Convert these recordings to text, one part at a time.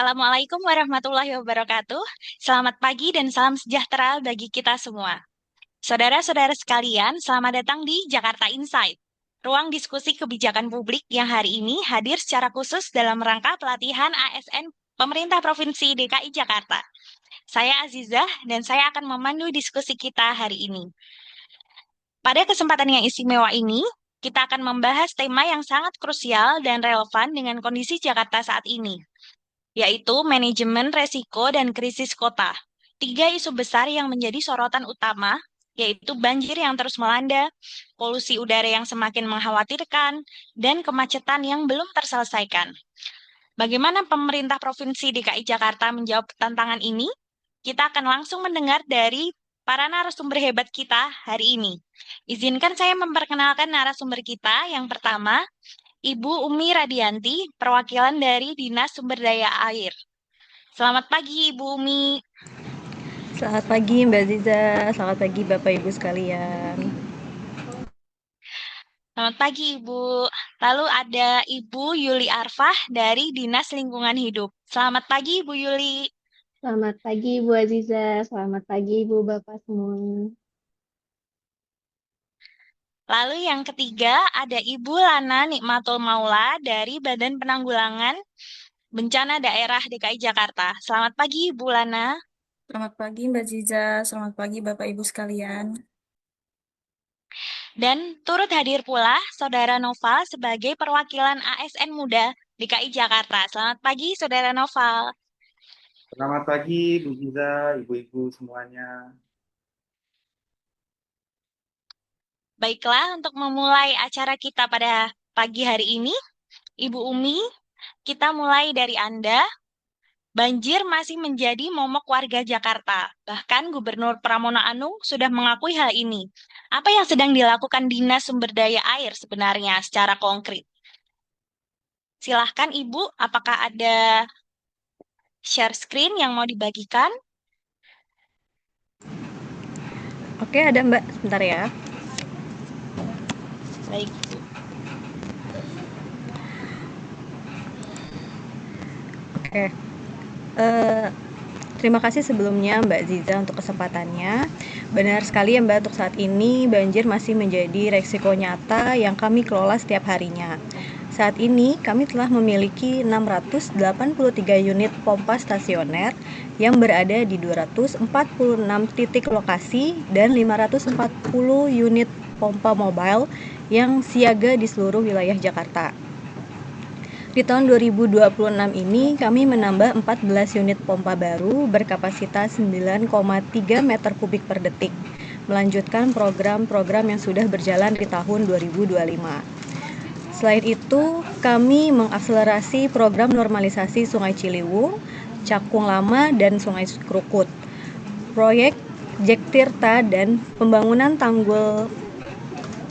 Assalamualaikum warahmatullahi wabarakatuh. Selamat pagi dan salam sejahtera bagi kita semua. Saudara-saudara sekalian, selamat datang di Jakarta Insight, ruang diskusi kebijakan publik yang hari ini hadir secara khusus dalam rangka pelatihan ASN Pemerintah Provinsi DKI Jakarta. Saya Azizah dan saya akan memandu diskusi kita hari ini. Pada kesempatan yang istimewa ini, kita akan membahas tema yang sangat krusial dan relevan dengan kondisi Jakarta saat ini, yaitu manajemen resiko dan krisis kota. Tiga isu besar yang menjadi sorotan utama, yaitu banjir yang terus melanda, polusi udara yang semakin mengkhawatirkan, dan kemacetan yang belum terselesaikan. Bagaimana pemerintah Provinsi DKI Jakarta menjawab tantangan ini? Kita akan langsung mendengar dari para narasumber hebat kita hari ini. Izinkan saya memperkenalkan narasumber kita. Yang pertama, Ibu Umi Radianti, perwakilan dari Dinas Sumber Daya Air. Selamat pagi, Ibu Umi. Selamat pagi Mbak Ziza, selamat pagi Bapak Ibu sekalian. Selamat pagi, Ibu. Lalu ada Ibu Yuli Arfah dari Dinas Lingkungan Hidup. Selamat pagi, Ibu Yuli. Selamat pagi Bu Aziza, selamat pagi Ibu Bapak semua. Lalu yang ketiga ada Ibu Lana Nikmatul Maula dari Badan Penanggulangan Bencana Daerah DKI Jakarta. Selamat pagi, Ibu Lana. Selamat pagi Mbak Ziza, selamat pagi Bapak Ibu sekalian. Dan turut hadir pula Saudara Noval sebagai perwakilan ASN Muda DKI Jakarta. Selamat pagi, Saudara Noval. Selamat pagi, Bu Giza, ibu-ibu semuanya. Baiklah, untuk memulai acara kita pada pagi hari ini, Ibu Umi, kita mulai dari Anda. Banjir masih menjadi momok warga Jakarta. Bahkan Gubernur Pramono Anung sudah mengakui hal ini. Apa yang sedang dilakukan Dinas Sumber Daya Air sebenarnya secara konkret? Silahkan Ibu, apakah ada share screen yang mau dibagikan? Oke, ada Mbak, sebentar ya. Baik, Bu. Oke, eh, terima kasih sebelumnya Mbak Ziza untuk kesempatannya. Benar sekali ya Mbak, untuk saat ini banjir masih menjadi resiko nyata yang kami kelola setiap harinya. Saat ini kami telah memiliki 683 unit pompa stasioner yang berada di 246 titik lokasi dan 540 unit pompa mobile yang siaga di seluruh wilayah Jakarta. Di tahun 2026 ini kami menambah 14 unit pompa baru berkapasitas 9,3 meter kubik per detik, melanjutkan program-program yang sudah berjalan di tahun 2025. Selain itu, kami mengakselerasi program normalisasi Sungai Ciliwung, Cakung Lama, dan Sungai Krukut. Proyek Jek Tirta dan pembangunan tanggul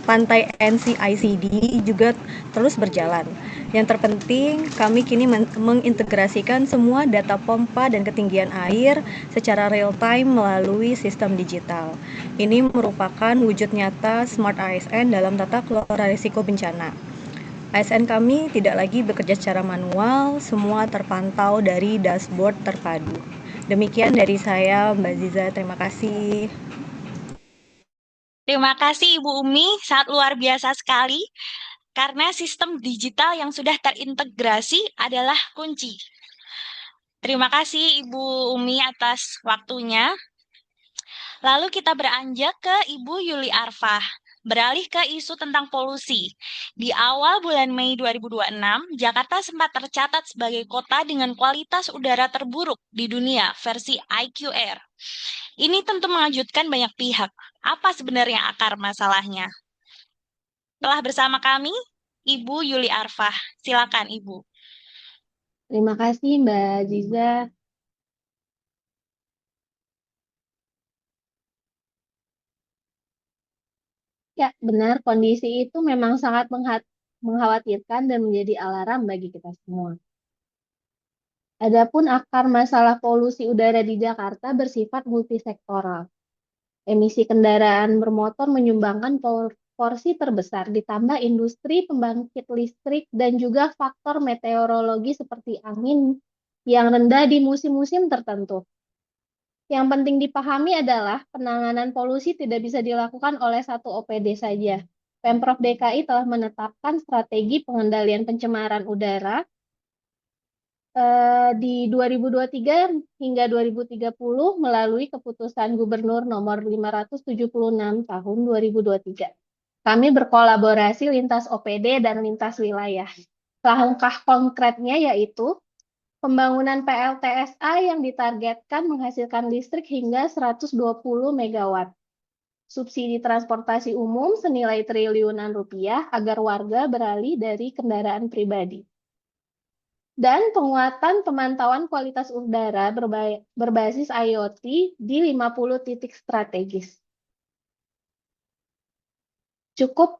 pantai NCICD juga terus berjalan. Yang terpenting, kami kini mengintegrasikan semua data pompa dan ketinggian air secara real-time melalui sistem digital. Ini merupakan wujud nyata Smart ASN dalam tata kelola risiko bencana. ASN kami tidak lagi bekerja secara manual, semua terpantau dari dashboard terpadu. Demikian dari saya, Mbak Ziza, terima kasih. Terima kasih Ibu Umi, sangat luar biasa sekali karena sistem digital yang sudah terintegrasi adalah kunci. Terima kasih Ibu Umi atas waktunya. Lalu kita beranjak ke Ibu Yuli Arfah. Beralih ke isu tentang polusi. Di awal bulan Mei 2026, Jakarta sempat tercatat sebagai kota dengan kualitas udara terburuk di dunia versi IQR. Ini tentu mengejutkan banyak pihak. Apa sebenarnya akar masalahnya? Telah bersama kami, Ibu Yuli Arfah. Silakan, Ibu. Terima kasih Mbak Aziza. Ya, benar kondisi itu memang sangat mengkhawatirkan dan menjadi alarm bagi kita semua. Adapun akar masalah polusi udara di Jakarta bersifat multisektoral. Emisi kendaraan bermotor menyumbangkan porsi terbesar, ditambah industri pembangkit listrik dan juga faktor meteorologi seperti angin yang rendah di musim-musim tertentu. Yang penting dipahami adalah penanganan polusi tidak bisa dilakukan oleh satu OPD saja. Pemprov DKI telah menetapkan strategi pengendalian pencemaran udara di 2023 hingga 2030 melalui keputusan Gubernur nomor 576 tahun 2023. Kami berkolaborasi lintas OPD dan lintas wilayah. Langkah konkretnya yaitu pembangunan PLTSA yang ditargetkan menghasilkan listrik hingga 120 megawatt. Subsidi transportasi umum senilai triliunan rupiah agar warga beralih dari kendaraan pribadi. Dan penguatan pemantauan kualitas udara berbasis IoT di 50 titik strategis. Cukup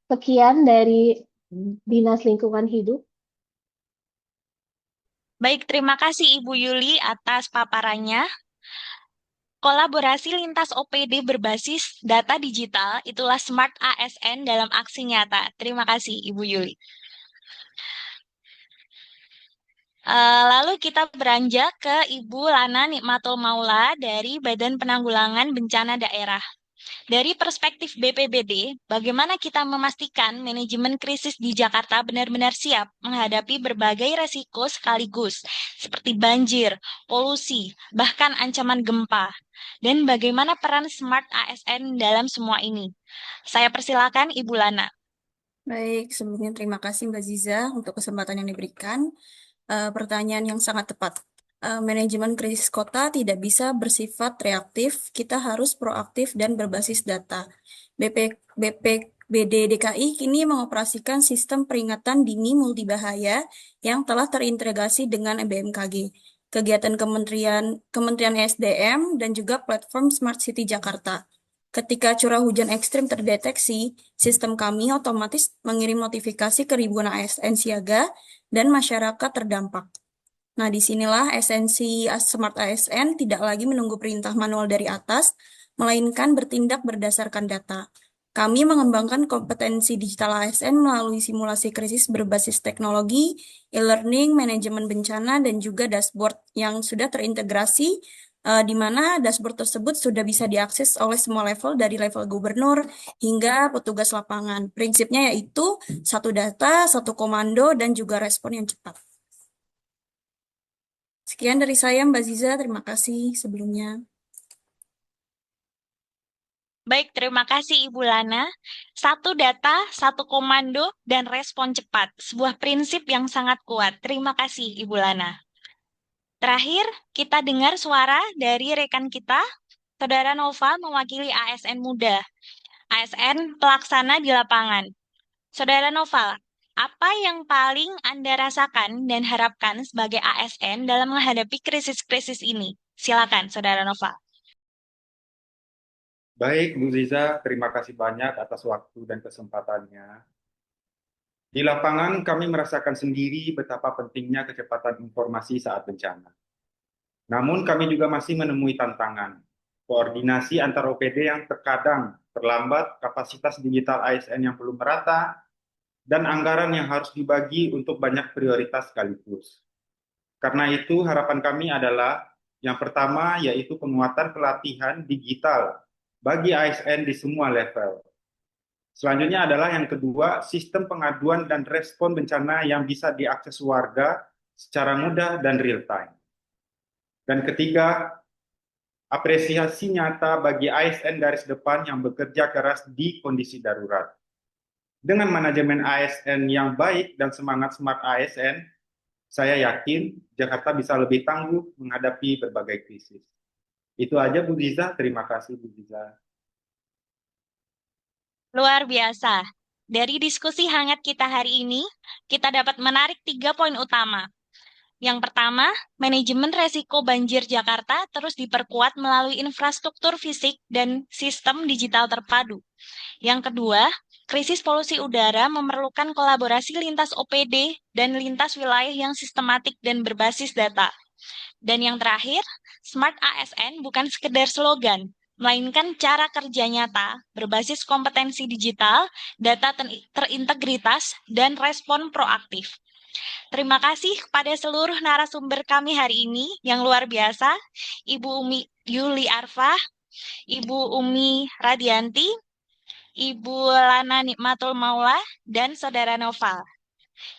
sekian dari Dinas Lingkungan Hidup. Baik, terima kasih Ibu Yuli atas paparannya. Kolaborasi lintas OPD berbasis data digital itulah Smart ASN dalam aksi nyata. Terima kasih Ibu Yuli. Lalu kita beranjak ke Ibu Lana Nikmatul Maula dari Badan Penanggulangan Bencana Daerah. Dari perspektif BPBD, bagaimana kita memastikan manajemen krisis di Jakarta benar-benar siap menghadapi berbagai resiko sekaligus, seperti banjir, polusi, bahkan ancaman gempa? Dan bagaimana peran Smart ASN dalam semua ini? Saya persilakan Ibu Lana. Baik, sebelumnya terima kasih Mbak Ziza untuk kesempatan yang diberikan. Pertanyaan yang sangat tepat. Manajemen krisis kota tidak bisa bersifat reaktif, kita harus proaktif dan berbasis data. BPBD DKI kini mengoperasikan sistem peringatan dini multibahaya yang telah terintegrasi dengan BMKG, kegiatan Kementerian SDM, dan juga platform Smart City Jakarta. Ketika curah hujan ekstrim terdeteksi, sistem kami otomatis mengirim notifikasi ke ribuan ASN siaga dan masyarakat terdampak. Nah, disinilah esensi Smart ASN tidak lagi menunggu perintah manual dari atas, melainkan bertindak berdasarkan data. Kami mengembangkan kompetensi digital ASN melalui simulasi krisis berbasis teknologi, e-learning, manajemen bencana, dan juga dashboard yang sudah terintegrasi, di mana dashboard tersebut sudah bisa diakses oleh semua level, dari level gubernur hingga petugas lapangan. Prinsipnya yaitu satu data, satu komando, dan juga respon yang cepat. Sekian dari saya, Mbak Ziza. Terima kasih sebelumnya. Baik, terima kasih Ibu Lana. Satu data, satu komando, dan respon cepat. Sebuah prinsip yang sangat kuat. Terima kasih Ibu Lana. Terakhir, kita dengar suara dari rekan kita, Saudara Nova mewakili ASN Muda, ASN pelaksana di lapangan. Saudara Nova, apa yang paling Anda rasakan dan harapkan sebagai ASN dalam menghadapi krisis-krisis ini? Silakan, Saudara Nova. Baik, Bu Ziza, terima kasih banyak atas waktu dan kesempatannya. Di lapangan kami merasakan sendiri betapa pentingnya kecepatan informasi saat bencana. Namun kami juga masih menemui tantangan. Koordinasi antar OPD yang terkadang terlambat, kapasitas digital ASN yang belum merata, dan anggaran yang harus dibagi untuk banyak prioritas sekaligus. Karena itu harapan kami adalah yang pertama yaitu penguatan pelatihan digital bagi ASN di semua level. Selanjutnya adalah yang kedua, sistem pengaduan dan respon bencana yang bisa diakses warga secara mudah dan real time. Dan ketiga, apresiasi nyata bagi ASN garis depan yang bekerja keras di kondisi darurat. Dengan manajemen ASN yang baik dan semangat Smart ASN, saya yakin Jakarta bisa lebih tangguh menghadapi berbagai krisis. Itu aja Bu Ziza, terima kasih Bu Ziza. Luar biasa. Dari diskusi hangat kita hari ini, kita dapat menarik 3 poin utama. Yang pertama, manajemen resiko banjir Jakarta terus diperkuat melalui infrastruktur fisik dan sistem digital terpadu. Yang kedua, krisis polusi udara memerlukan kolaborasi lintas OPD dan lintas wilayah yang sistematik dan berbasis data. Dan yang terakhir, Smart ASN bukan sekedar slogan, melainkan cara kerja nyata berbasis kompetensi digital, data terintegritas, dan respon proaktif. Terima kasih kepada seluruh narasumber kami hari ini yang luar biasa, Ibu Umi Yuli Arfah, Ibu Umi Radianti, Ibu Lana Nikmatul Maula, dan Saudara Noval.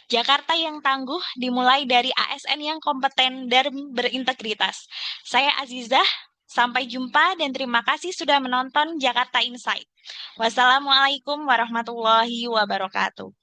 Jakarta yang tangguh dimulai dari ASN yang kompeten dan berintegritas. Saya Azizah, sampai jumpa dan terima kasih sudah menonton Jakarta Insight. Wassalamualaikum warahmatullahi wabarakatuh.